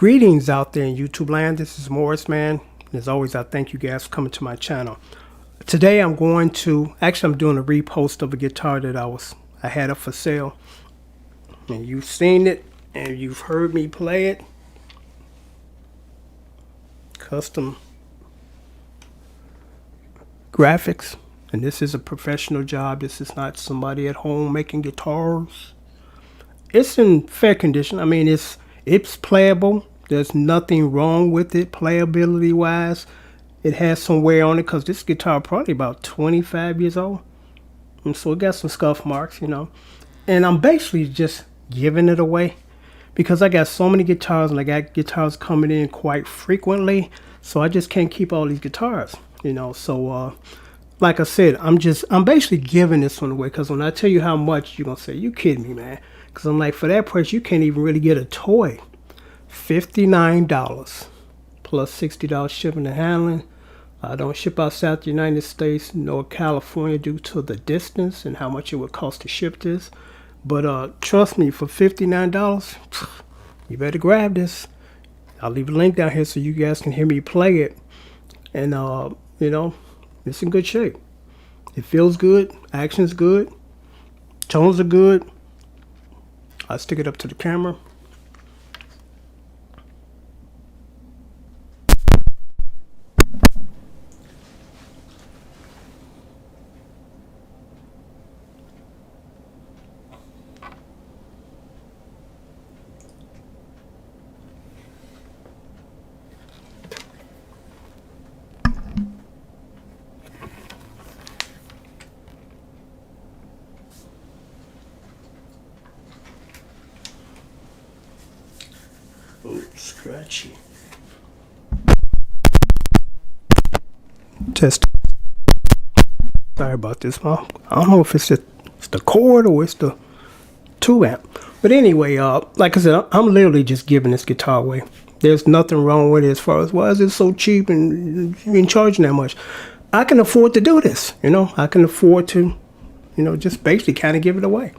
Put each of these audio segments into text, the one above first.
Greetings out there in YouTube land. This is Morris, man. As always, I thank you guys for coming to my channel. Today I'm doing a repost of a guitar that I had up for sale. And you've seen it and you've heard me play it. Custom graphics. And this is a professional job. This is not somebody at home making guitars. It's in fair condition. I mean, it's playable. There's nothing wrong with it playability wise. It has some wear on it because this guitar probably about 25 years old. And so it got some scuff marks, you know. And I'm basically just giving it away because I got so many guitars and I got guitars coming in quite frequently. So I just can't keep all these guitars, you know. So like I said, I'm basically giving this one away because when I tell you how much, you're going to say, you kidding me, man. Because I'm like, for that price, you can't even really get a toy. $59 plus $60 shipping and handling. I don't ship outside the United States nor California due to the distance and how much it would cost to ship this. But trust me, for $59, you better grab this. I'll leave a link down here so you guys can hear me play it. And, you know, it's in good shape. It feels good. Action's good. Tones are good. I'll stick it up to the camera. Oh, scratchy. Test. Sorry about this, Mom. I don't know if it's the cord or it's the 2 amp. But anyway, like I said, I'm literally just giving this guitar away. There's nothing wrong with it as far as why is it so cheap and you ain't charging that much. I can afford to do this, you know. I can afford to, you know, just basically kind of give it away.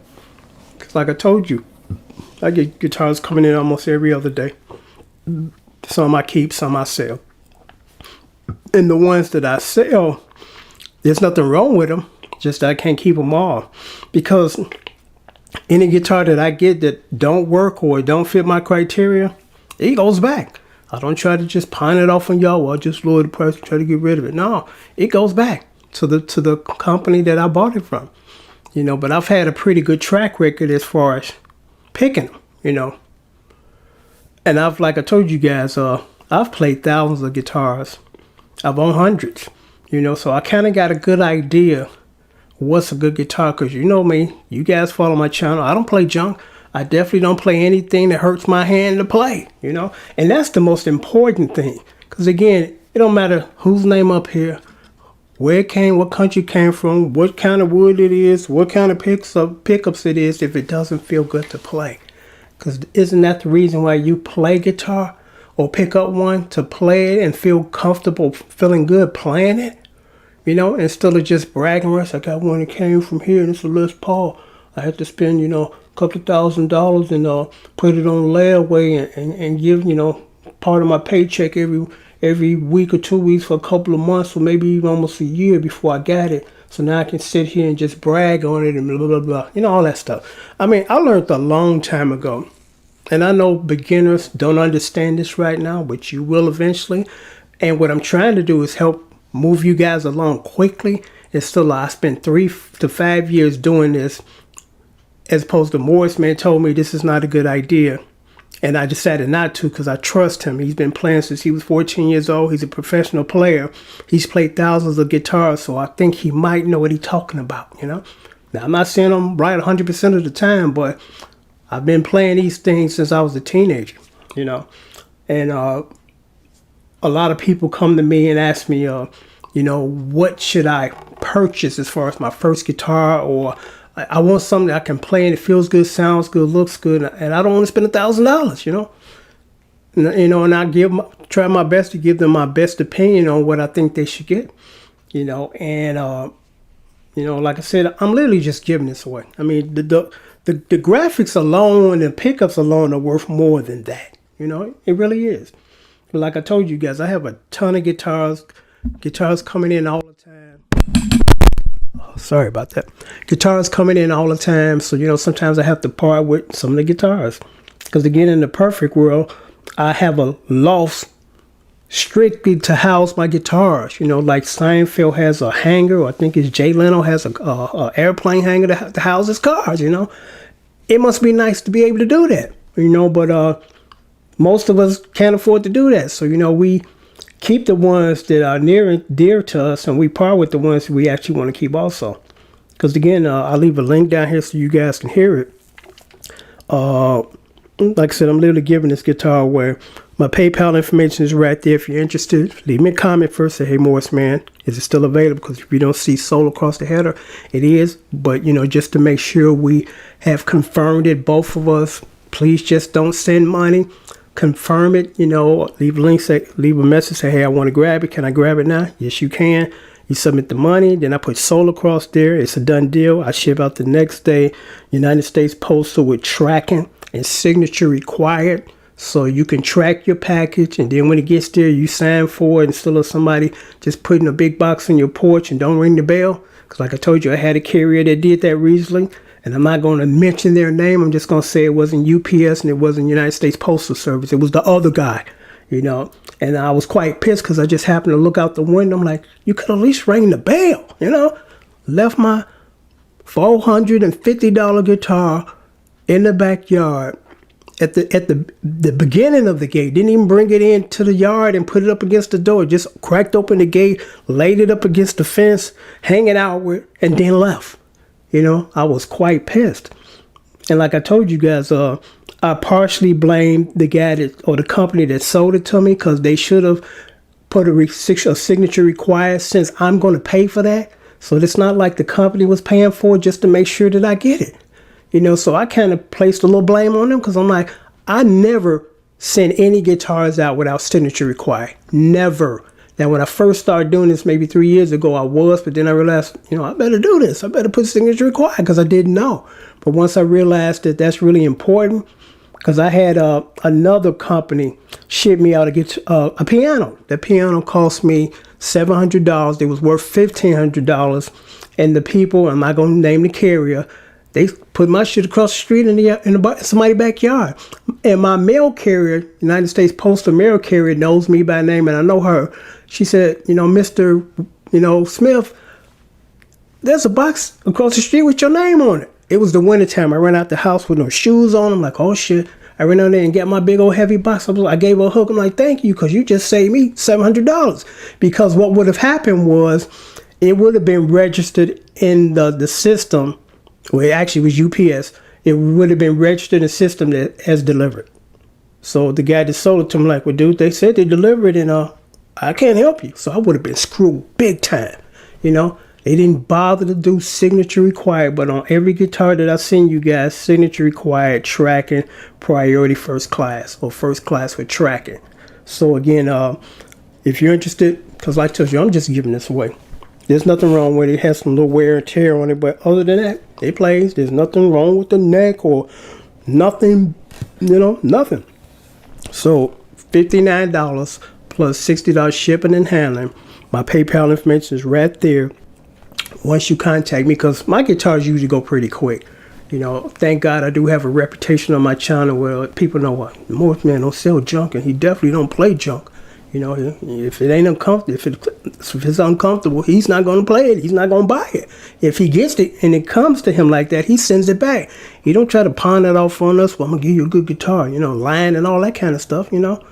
Because like I told you, I get guitars coming in almost every other day. Some I keep, some I sell. And the ones that I sell, there's nothing wrong with them. Just I can't keep them all. Because any guitar that I get that don't work or don't fit my criteria, it goes back. I don't try to just pawn it off on y'all or just lower the price and try to get rid of it. No, it goes back to the company that I bought it from. You know, but I've had a pretty good track record as far as picking them, you know. And like I told you guys, I've played thousands of guitars. I've owned hundreds, you know, so I kind of got a good idea what's a good guitar. Because you know me, you guys follow my channel. I don't play junk. I definitely don't play anything that hurts my hand to play, you know. And that's the most important thing. Because again, it don't matter whose name up here, where it came, what country it came from, what kind of wood it is, what kind of pickups it is, if it doesn't feel good to play. Because isn't that the reason why you play guitar or pick up one, to play it and feel comfortable, feeling good playing it? You know, instead of just bragging rights, I got one that came from here and it's a Les Paul. I had to spend, you know, a couple of $1,000s and put it on layaway and give, you know, part of my paycheck every week or 2 weeks for a couple of months or maybe even almost a year before I got it. So now I can sit here and just brag on it and blah, blah, blah. You know, all that stuff. I mean, I learned a long time ago. And I know beginners don't understand this right now, but you will eventually. And what I'm trying to do is help move you guys along quickly. It's still, I spent 3 to 5 years doing this, as opposed to Morris, man, told me this is not a good idea. And I decided not to because I trust him. He's been playing since he was 14 years old. He's a professional player. He's played thousands of guitars, so I think he might know what he's talking about, you know. Now, I'm not saying I'm right 100% of the time, but I've been playing these things since I was a teenager, you know. And a lot of people come to me and ask me, you know, what should I purchase as far as my first guitar, or I want something that I can play and it feels good, sounds good, looks good, and I don't want to spend $1,000, you know. You know, and I try my best to give them my best opinion on what I think they should get, you know. And you know, like I said, I'm literally just giving this away. I mean, the graphics alone and the pickups alone are worth more than that. You know, it really is. But like I told you guys, I have a ton of guitars coming in all the time. Oh, sorry about that. Guitars coming in all the time. So, you know, sometimes I have to part with some of the guitars. Because again, in the perfect world, I have a loft strictly to house my guitars. You know, like Seinfeld has a hangar, or I think it's Jay Leno has a airplane hangar to house his cars, you know. It must be nice to be able to do that, you know, but most of us can't afford to do that. So, you know, we keep the ones that are near and dear to us, and we part with the ones that we actually want to keep also. Because again, I'll leave a link down here so you guys can hear it. Like I said, I'm literally giving this guitar away. My PayPal information is right there. If you're interested, leave me a comment first. Say, hey, Morris, man, is it still available? Because if you don't see Soul across the header, it is. But, you know, just to make sure we have confirmed it, both of us, please just don't send money. Confirm it, you know, leave a link, leave a message, say, hey, I want to grab it. Can I grab it now? Yes, you can. You submit the money. Then I put Soul across there. It's a done deal. I ship out the next day. United States Postal with tracking and signature required. So you can track your package, and then when it gets there, you sign for it instead of somebody just putting a big box on your porch and don't ring the bell. Because like I told you, I had a carrier that did that recently, and I'm not going to mention their name. I'm just going to say it wasn't UPS and it wasn't United States Postal Service. It was the other guy, you know. And I was quite pissed because I just happened to look out the window. I'm like, you could at least ring the bell, you know. Left my $450 guitar in the backyard. At the beginning of the gate, didn't even bring it into the yard and put it up against the door. Just cracked open the gate, laid it up against the fence, hanging out with, and then left. You know, I was quite pissed. And like I told you guys, I partially blame the guy or the company that sold it to me, because they should have put a signature required, since I'm going to pay for that. So it's not like the company was paying for it just to make sure that I get it. You know, so I kind of placed a little blame on them, because I'm like, I never send any guitars out without signature required. Never. Now, when I first started doing this maybe 3 years ago, I was, but then I realized, you know, I better do this. I better put signature required, because I didn't know. But once I realized that that's really important, because I had another company ship me out a piano. That piano cost me $700. It was worth $1,500. And the people, I'm not going to name the carrier, they put my shit across the street in somebody's backyard. And my mail carrier, United States Postal mail carrier, knows me by name, and I know her. She said, you know, Mr. You know, Smith, there's a box across the street with your name on it. It was the wintertime. I ran out the house with no shoes on. I'm like, oh shit. I ran out there and got my big old heavy box. I gave her a hook. I'm like, thank you, because you just saved me $700. Because what would have happened was, it would have been registered in the system. Well, it actually was UPS. It would have been registered in the system that as delivered. So the guy that sold it to me, like, well, dude, they said they delivered it, and I can't help you. So I would have been screwed big time. You know, they didn't bother to do signature required, but on every guitar that I send you guys, signature required, tracking, priority first class, or first class with tracking. So again, if you're interested, because like I told you, I'm just giving this away. There's nothing wrong with it. It has some little wear and tear on it, but other than that, it plays. There's nothing wrong with the neck or nothing, you know, nothing. So $59 plus $60 shipping and handling. My PayPal information is right there. Once you contact me, because my guitars usually go pretty quick. You know, thank God I do have a reputation on my channel where people know what Morris man don't sell junk, and he definitely don't play junk. You know, if it ain't uncomfortable, if it's uncomfortable, he's not going to play it. He's not going to buy it. If he gets it and it comes to him like that, he sends it back. He don't try to pawn it off on us. Well, I'm going to give you a good guitar, you know, lying and all that kind of stuff, you know.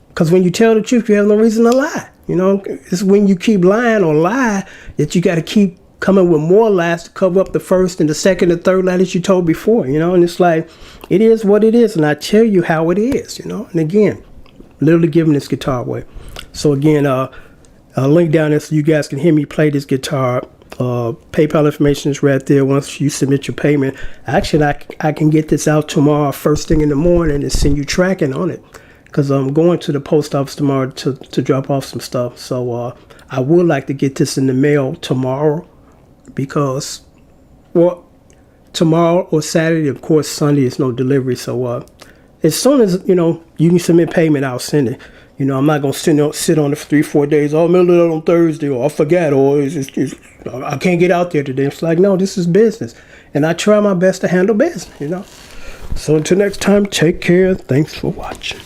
Because when you tell the truth, you have no reason to lie. You know, it's when you keep lying or lie that you got to keep coming with more lies to cover up the first and the second and third lie that you told before, you know. And it's like, it is what it is. And I tell you how it is, you know. And again, literally giving this guitar away. So again, I'll link down there so you guys can hear me play this guitar. PayPal information is right there. Once you submit your payment, actually I can get this out tomorrow first thing in the morning and send you tracking on it, because I'm going to the post office tomorrow to drop off some stuff. So I would like to get this in the mail tomorrow, because, well, tomorrow or Saturday, of course Sunday is no delivery. So as soon as, you know, you can submit payment, I'll send it. You know, I'm not going to sit on it for 3-4 days. Oh, mail it out on Thursday, or I forgot, or I can't get out there today. It's like, no, this is business. And I try my best to handle business, you know. So until next time, take care. Thanks for watching.